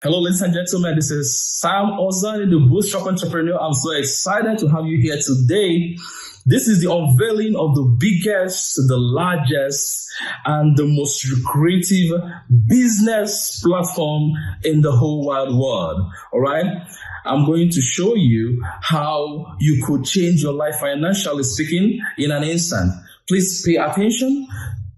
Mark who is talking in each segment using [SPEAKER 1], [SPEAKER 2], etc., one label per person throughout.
[SPEAKER 1] Hello, ladies and gentlemen. This is Sam Ozani, the Bootstrap Entrepreneur. I'm so excited to have you here today. This is the unveiling of the biggest, the largest, and the most lucrative business platform in the whole wide world. All right. I'm going to show you how you could change your life financially speaking in an instant. Please pay attention.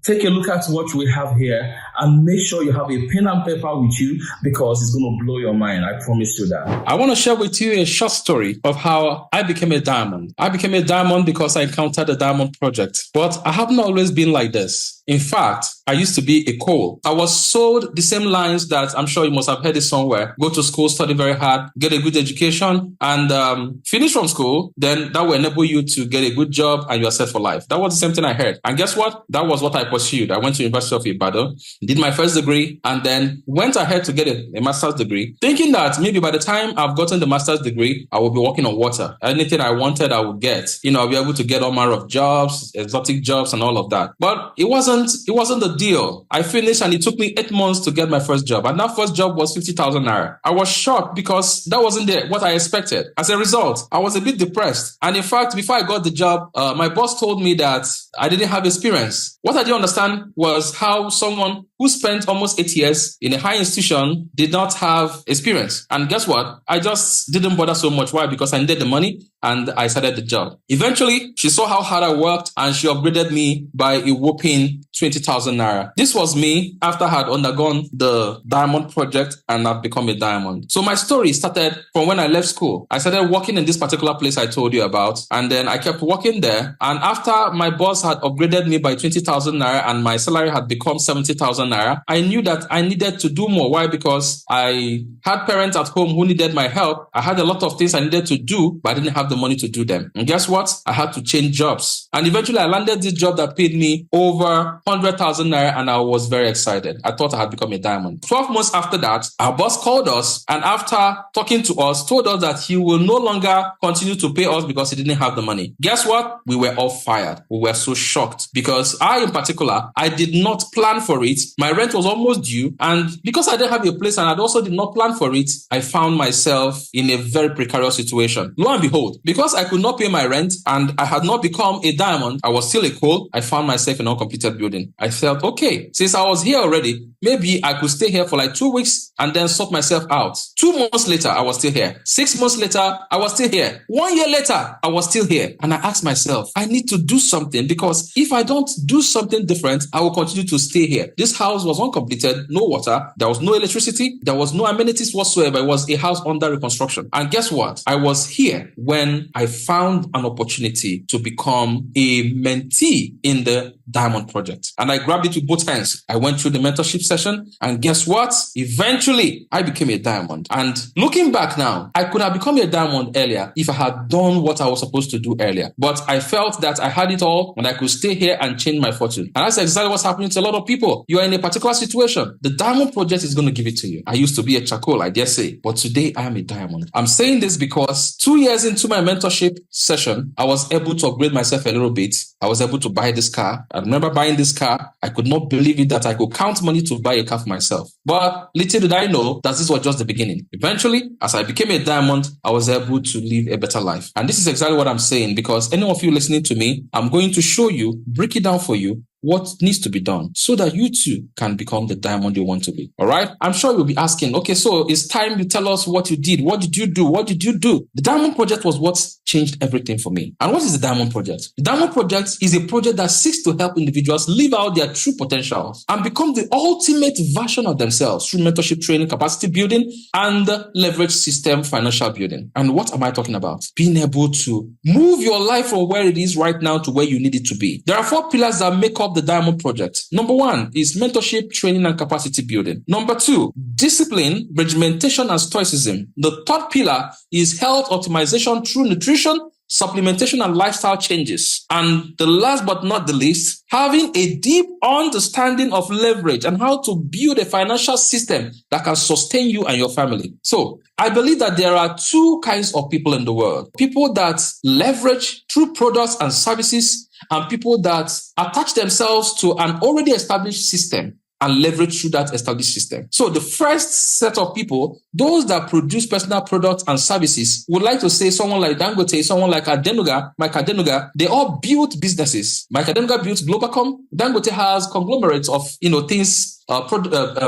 [SPEAKER 1] Take a look at what we have here and make sure you have a pen and paper with you because it's going to blow your mind. I promise you that. I want to share with you a short story of how I became a diamond. I became a diamond because I encountered the Diamond Project. But I haven't always been like this. In fact, I used to be a coal. I was sold the same lines that I'm sure you must have heard it somewhere. Go to school, study very hard, get a good education, and finish from school. Then that will enable you to get a good job and you are set for life. That was the same thing I heard. And guess what? That was what I pursued. I went to University of Ibadan, did my first degree, and then went ahead to get a master's degree, thinking that maybe by the time I've gotten the master's degree, I will be working on water. Anything I wanted, I would get. I'll be able to get all manner of jobs, exotic jobs, and all of that. But it wasn't the deal. I finished and it took me 8 months to get my first job. And that first job was 50,000 naira. I was shocked because that wasn't what I expected. As a result, I was a bit depressed. And in fact, before I got the job, my boss told me that I didn't have experience. What I didn't understand was how someone who spent almost 8 years in a high institution did not have experience. And guess what? I just didn't bother so much. Why? Because I needed the money and I started the job. Eventually, she saw how hard I worked and she upgraded me by a whopping 20,000 naira. This was me after I had undergone the Diamond Project and I've become a diamond. So my story started from when I left school. I started working in this particular place I told you about, and then I kept working there. And after my boss had upgraded me by 20,000 naira and my salary had become 70,000 naira, I knew that I needed to do more. Why? Because I had parents at home who needed my help. I had a lot of things I needed to do, but I didn't have the money to do them. And guess what? I had to change jobs. And eventually I landed this job that paid me over 100,000 naira and I was very excited. I thought I had become a diamond. 12 months after that, our boss called us and after talking to us, told us that he will no longer continue to pay us because he didn't have the money. Guess what? We were all fired. We were so shocked because I, in particular, I did not plan for it. My rent was almost due, and because I didn't have a place and I also did not plan for it, I found myself in a very precarious situation. Lo and behold, because I could not pay my rent and I had not become a diamond, I was still a coal, I found myself in an uncompleted building. I felt, okay, since I was here already, maybe I could stay here for like 2 weeks and then sort myself out. 2 months later, I was still here. 6 months later, I was still here. 1 year later, I was still here. And I asked myself, I need to do something because if I don't do something different, I will continue to stay here. This house was uncompleted, no water, there was no electricity, there was no amenities whatsoever. It was a house under reconstruction. And guess what? I was here when I found an opportunity to become a mentee in the Diamond Project. And I grabbed it with both hands. I went through the mentorship session and guess what? Eventually, I became a diamond. And looking back now, I could have become a diamond earlier if I had done what I was supposed to do earlier. But I felt that I had it all and I could stay here and change my fortune. And that's exactly what's happening to a lot of people. You are in a particular situation. The Diamond Project is going to give it to you. I used to be a charcoal, I dare say, but today I am a diamond. I'm saying this because 2 years into my mentorship session, I was able to upgrade myself a little bit. I was able to buy this car. I remember buying this car. I could not believe it that I could count money to buy a car for myself. But little did I know that this was just the beginning. Eventually, as I became a diamond, I was able to live a better life. And this is exactly what I'm saying because any of you listening to me, I'm going to show you, break it down for you, what needs to be done so that you too can become the diamond you want to be. All right. I'm sure you'll be asking, okay, so it's time you tell us what you did. What did you do? What did you do? The Diamond Project was what changed everything for me. And what is the Diamond Project? The Diamond Project is a project that seeks to help individuals live out their true potentials and become the ultimate version of themselves through mentorship training, capacity building, and leverage system financial building. And what am I talking about? Being able to move your life from where it is right now to where you need it to be. There are 4 pillars that make up the Diamond Project. Number 1 is mentorship, training, and capacity building. Number 2, discipline, regimentation, and stoicism. The 3rd pillar is health optimization through nutrition, supplementation, and lifestyle changes. And the last but not the least, having a deep understanding of leverage and how to build a financial system that can sustain you and your family. So I believe that there are 2 kinds of people in the world. People that leverage through products and services and people that attach themselves to an already established system and leverage through that established system. So the first set of people, those that produce personal products and services, would like to say someone like Dangote, someone like Adenuga, Mike Adenuga, they all built businesses. Mike Adenuga built Globacom. Dangote has conglomerates of, things,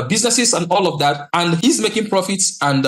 [SPEAKER 1] businesses and all of that. And he's making profits and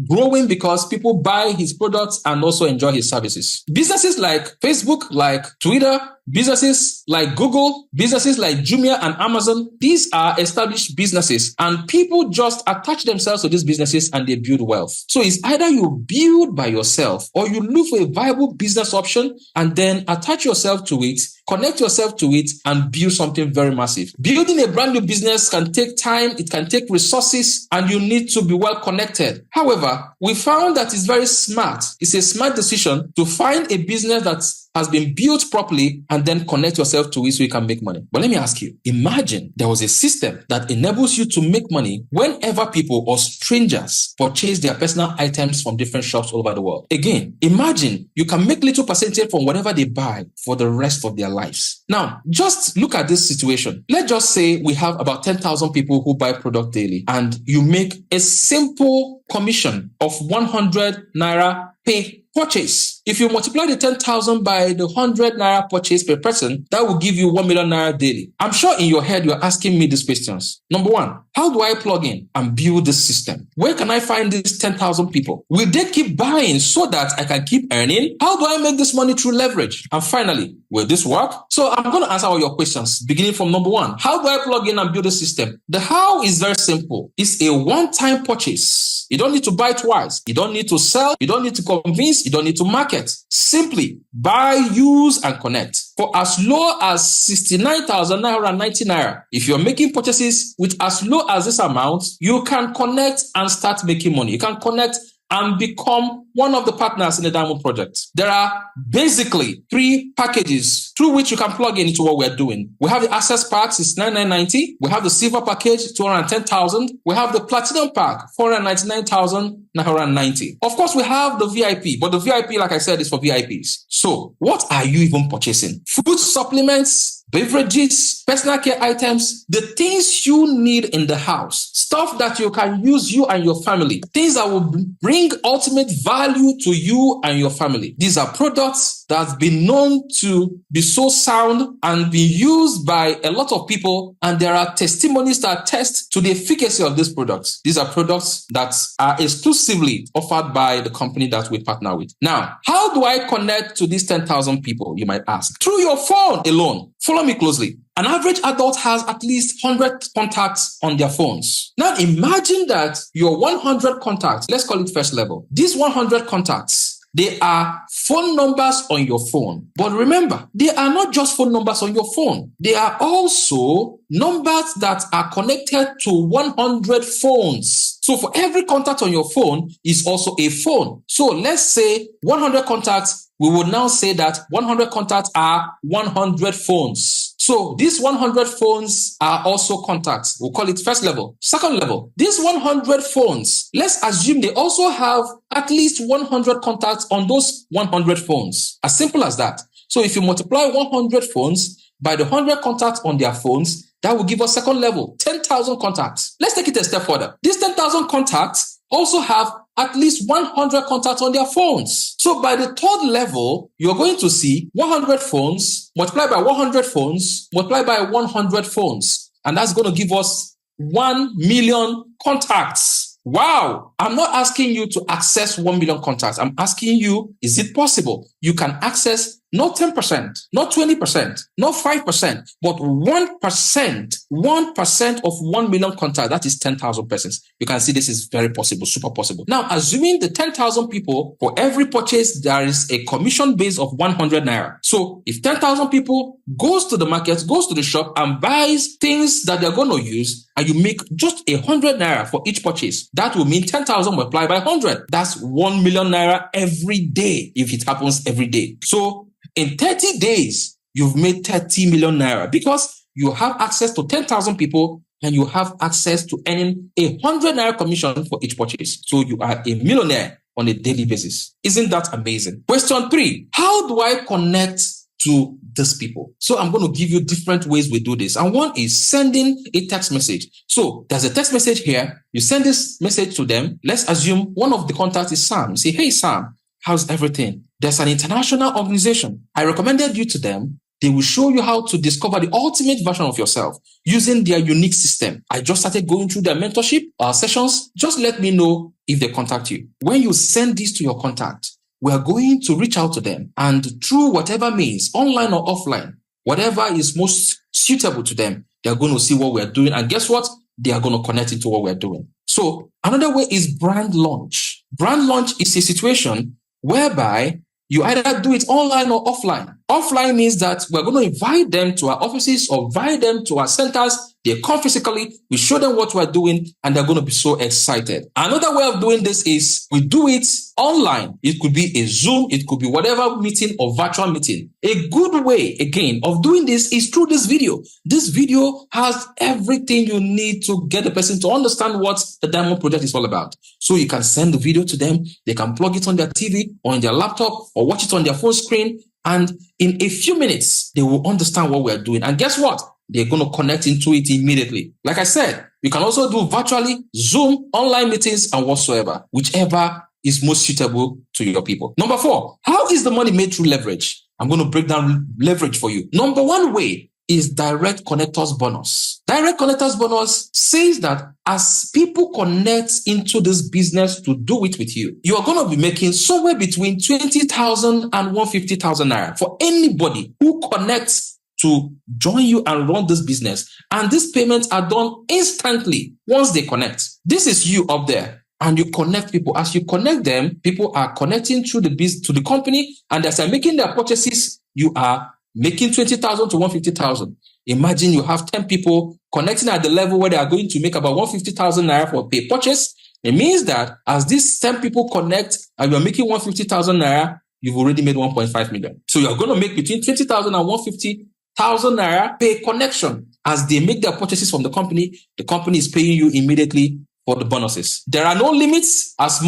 [SPEAKER 1] growing because people buy his products and also enjoy his services. Businesses like Facebook, like Twitter, businesses like Google, businesses like Jumia and Amazon, these are established businesses and people just attach themselves to these businesses and they build wealth. So it's either you build by yourself or you look for a viable business option and then attach yourself to it, connect yourself to it and build something very massive. Building a brand new business can take time, it can take resources, and you need to be well connected. However, we found that it's very smart. It's a smart decision to find a business that has been built properly and then connect yourself to it so you can make money. But let me ask you, imagine there was a system that enables you to make money whenever people or strangers purchase their personal items from different shops all over the world. Again, imagine you can make little percentage from whatever they buy for the rest of their lives. Now, just look at this situation. Let's just say we have about 10,000 people who buy product daily and you make a simple commission of 100 naira per purchase. If you multiply the 10,000 by the 100 naira purchase per person, that will give you 1 million naira daily. I'm sure in your head you're asking me these questions. Number one, how do I plug in and build this system? Where can I find these 10,000 people? Will they keep buying so that I can keep earning? How do I make this money through leverage? And finally, will this work? So I'm going to answer all your questions, beginning from number one. How do I plug in and build a system? The how is very simple. It's a one-time purchase. You don't need to buy twice. You don't need to sell. You don't need to convince. You don't need to market. Simply buy, use, and connect. For as low as 69,000 naira and 90 naira, if you're making purchases with as low as this amount, you can connect and start making money. You can connect and become one of the partners in the Diamond Project. There are basically 3 packages through which you can plug in into what we're doing. We have the Access Packs, it's 99.90. We have the Silver Package, 210,000. We have the Platinum Pack, 499,990. Of course, we have the VIP, but the VIP, like I said, is for VIPs. So what are you even purchasing? Food supplements, beverages, personal care items, the things you need in the house, stuff that you can use you and your family, things that will bring ultimate value to you and your family. These are products that have been known to be so sound and be used by a lot of people, and there are testimonies that attest to the efficacy of these products. These are products that are exclusively offered by the company that we partner with. Now, how do I connect to these 10,000 people, you might ask? Through your phone alone. Follow me closely. An average adult has at least 100 contacts on their phones. Now imagine that your 100 contacts, let's call it first level. These 100 contacts, they are phone numbers on your phone. But remember, they are not just phone numbers on your phone. They are also numbers that are connected to 100 phones. So for every contact on your phone is also a phone. So let's say 100 contacts, we will now say that 100 contacts are 100 phones. So these 100 phones are also contacts. We'll call it first level. Second level, these 100 phones, let's assume they also have at least 100 contacts on those 100 phones. As simple as that. So if you multiply 100 phones by the 100 contacts on their phones, that will give us second level, 10,000 contacts. Let's take it a step further. These 10,000 contacts also have at least 100 contacts on their phones. So by the third level, you're going to see 100 phones multiplied by 100 phones multiplied by 100 phones. And that's going to give us 1 million contacts. Wow. I'm not asking you to access 1 million contacts. I'm asking you, is it possible? You can access not 10%, not 20%, not 5%, but 1%, 1% of 1 million contacts, that is 10,000 persons. You can see this is very possible, super possible. Now, assuming the 10,000 people, for every purchase, there is a commission base of 100 naira. So if 10,000 people goes to the market, goes to the shop and buys things that they're going to use, and you make just 100 naira for each purchase, that will mean 10,000 multiplied by 100. That's 1 million naira every day if it happens every day. So in 30 days, you've made 30 million naira because you have access to 10,000 people and you have access to earning 100 naira commission for each purchase. So you are a millionaire on a daily basis. Isn't that amazing? Question 3, how do I connect
[SPEAKER 2] to these people. So I'm going to give you different ways we do this. And one is sending a text message. So there's a text message here. You send this message to them. Let's assume one of the contacts is Sam. You say, hey, Sam, how's everything? There's an international organization. I recommended you to them. They will show you how to discover the ultimate version of yourself using their unique system. I just started going through their mentorship sessions. Just let me know if they contact you. When you send this to your contact, we are going to reach out to them, and through whatever means, online or offline, whatever is most suitable to them, they're going to see what we're doing. And guess what? They are going to connect into what we're doing. So another way is brand launch. Brand launch is a situation whereby you either do it online or offline. Offline means that we're going to invite them to our offices or invite them to our centers. They come physically, we show them what we're doing, and they're going to be so excited. Another way of doing this is we do it online. It could be a Zoom, it could be whatever meeting or virtual meeting. A good way, again, of doing this is through this video. This video has everything you need to get the person to understand what the Diamond Project is all about. So you can send the video to them, they can plug it on their TV or on their laptop or watch it on their phone screen, and in a few minutes, they will understand what we're doing. And guess what? They're going to connect into it immediately. Like I said, you can also do virtually, Zoom, online meetings, and whatsoever, whichever is most suitable to your people. Number 4, how is the money made through leverage? I'm going to break down leverage for you. Number 1 way is direct connectors bonus. Direct connectors bonus says that as people connect into this business to do it with you, you are going to be making somewhere between 20,000 and 150,000 naira for anybody who connects to join you and run this business. And these payments are done instantly once they connect. This is you up there, and you connect people. As you connect them, people are connecting through the business to the company, and as they're making their purchases, you are making 20,000 to 150,000. Imagine you have 10 people connecting at the level where they are going to make about 150,000 naira for a purchase. It means that as these 10 people connect and you're making 150,000 naira, you've already made 1.5 million. So you're going to make between 20,000 and 150,000 naira per connection. As they make their purchases from the company is paying you immediately for the bonuses. There are no limits. As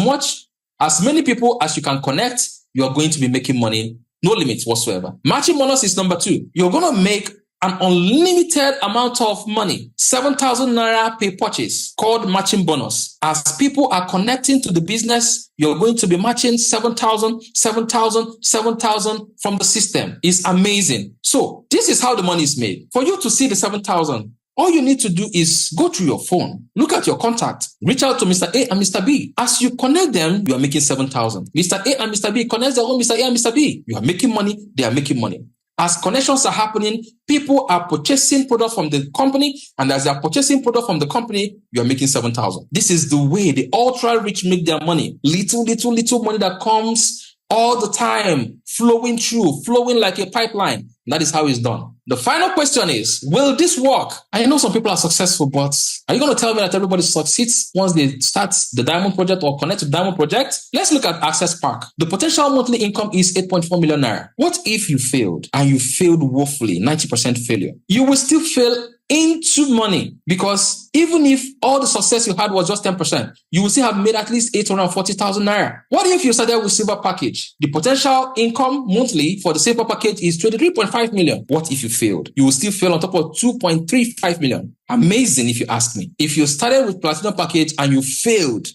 [SPEAKER 2] many people as you can connect, you're going to be making money. No limits whatsoever. Matching bonus is number 2. You're going to make an unlimited amount of money, 7,000 naira per purchase, called matching bonus. As people are connecting to the business, you're going to be matching 7,000, 7,000, 7,000 from the system. It's amazing. So this is how the money is made. For you to see the 7,000, all you need to do is go through your phone, look at your contact, reach out to Mr. A and Mr. B. As you connect them, you are making 7,000. Mr. A and Mr. B connect their own Mr. A and Mr. B. You are making money, they are making money. As connections are happening, people are purchasing products from the company, and as they are purchasing products from the company, you are making 7,000. This is the way the ultra-rich make their money. Little money that comes all the time, flowing like a pipeline. That is how it's done. The final question is, will this work? I know some people are successful, but are you going to tell me that everybody succeeds once they start the Diamond Project or connect to the Diamond Project? Let's look at Access Park. The potential monthly income is 8.4 million naira. What if you failed, and you failed woefully, 90% failure? You will still fail into money, because even if all the success you had was just 10%, you will still have made at least 840,000 naira. What if you started with silver package? The potential income monthly for the silver package is 23.5 million. What if you failed? You will still fail on top of 2.35 million. Amazing if you ask me. If you started with platinum package and you failed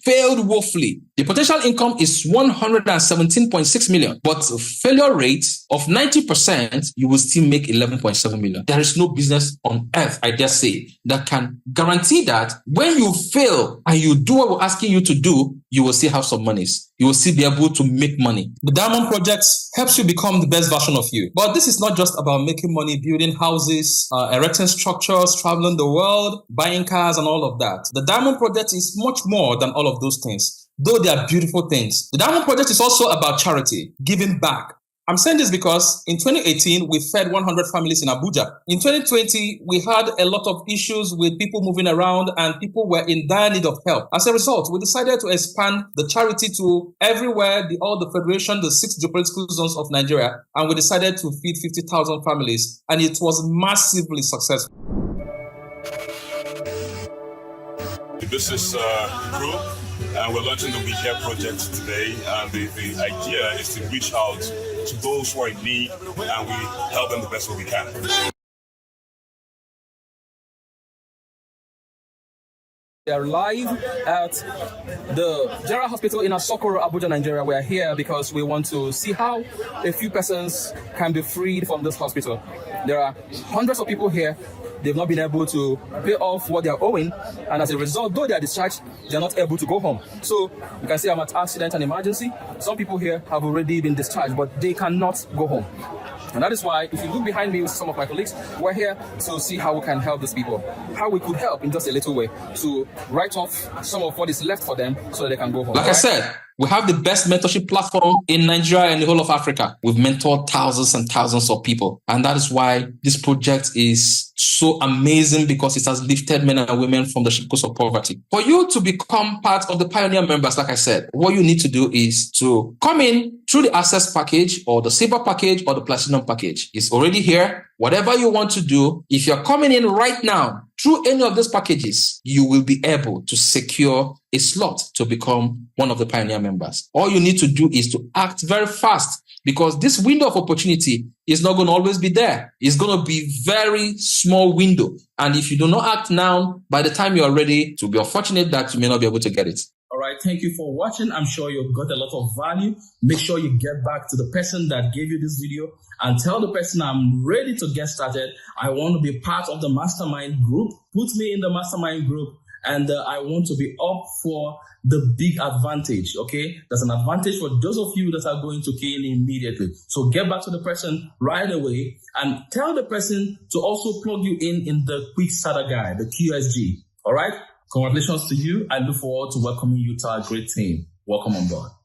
[SPEAKER 2] woefully, the potential income is 117.6 million, but a failure rate of 90%, you will still make 11.7 million. There is no business on earth, I dare say, that can guarantee that when you fail and you do what we're asking you to do, you will still have some monies. You will still be able to make money. The Diamond Project helps you become the best version of you. But this is not just about making money, building houses, erecting structures, traveling the world, buying cars, and all of that. The Diamond Project is much more than all of those things, though they are beautiful things. The Diamond Project is also about charity, giving back. I'm saying this because in 2018, we fed 100 families in Abuja. In 2020, we had a lot of issues with people moving around, and people were in dire need of help. As a result, we decided to expand the charity to everywhere, all the federation, the 6 geopolitical zones of Nigeria, and we decided to feed 50,000 families, and it was massively successful.
[SPEAKER 3] This is Crew, and we're launching the We Care project today. And the idea is to reach out to those who are in need, and we help them the best way we can.
[SPEAKER 1] We are live at the General Hospital in Asokoro, Abuja, Nigeria. We are here because we want to see how a few persons can be freed from this hospital. There are hundreds of people here. They've not been able to pay off what they are owing, and as a result, though they are discharged, they are not able to go home. So you can see I'm at accident and emergency. Some people here have already been discharged, but they cannot go home. And that is why, if you look behind me with some of my colleagues, we're here to see how we can help these people, how we could help in just a little way to write off some of what is left for them so that they can go home.
[SPEAKER 2] Like I said, we have the best mentorship platform in Nigeria and the whole of Africa. We've mentored thousands and thousands of people. And that is why this project is so amazing, because it has lifted men and women from the shackles of poverty. For you to become part of the Pioneer members, like I said, what you need to do is to come in through the Access package or the Silver package or the Platinum package. It's already here. Whatever you want to do, if you're coming in right now through any of these packages, you will be able to secure a slot to become one of the Pioneer members. All you need to do is to act very fast, because this window of opportunity is not going to always be there. It's going to be very small window. And if you do not act now, by the time you're ready, to be unfortunate that you may not be able to get it.
[SPEAKER 1] All right, thank you for watching. I'm sure you've got a lot of value. Make sure you get back to the person that gave you this video and tell the person, I'm ready to get started. I want to be part of the mastermind group. Put me in the mastermind group, and I want to be up for the big advantage, okay? There's an advantage for those of you that are going to key in immediately. So get back to the person right away and tell the person to also plug you in the quick starter guide, the QSG, all right? Congratulations to you. I look forward to welcoming you to our great team. Welcome on board.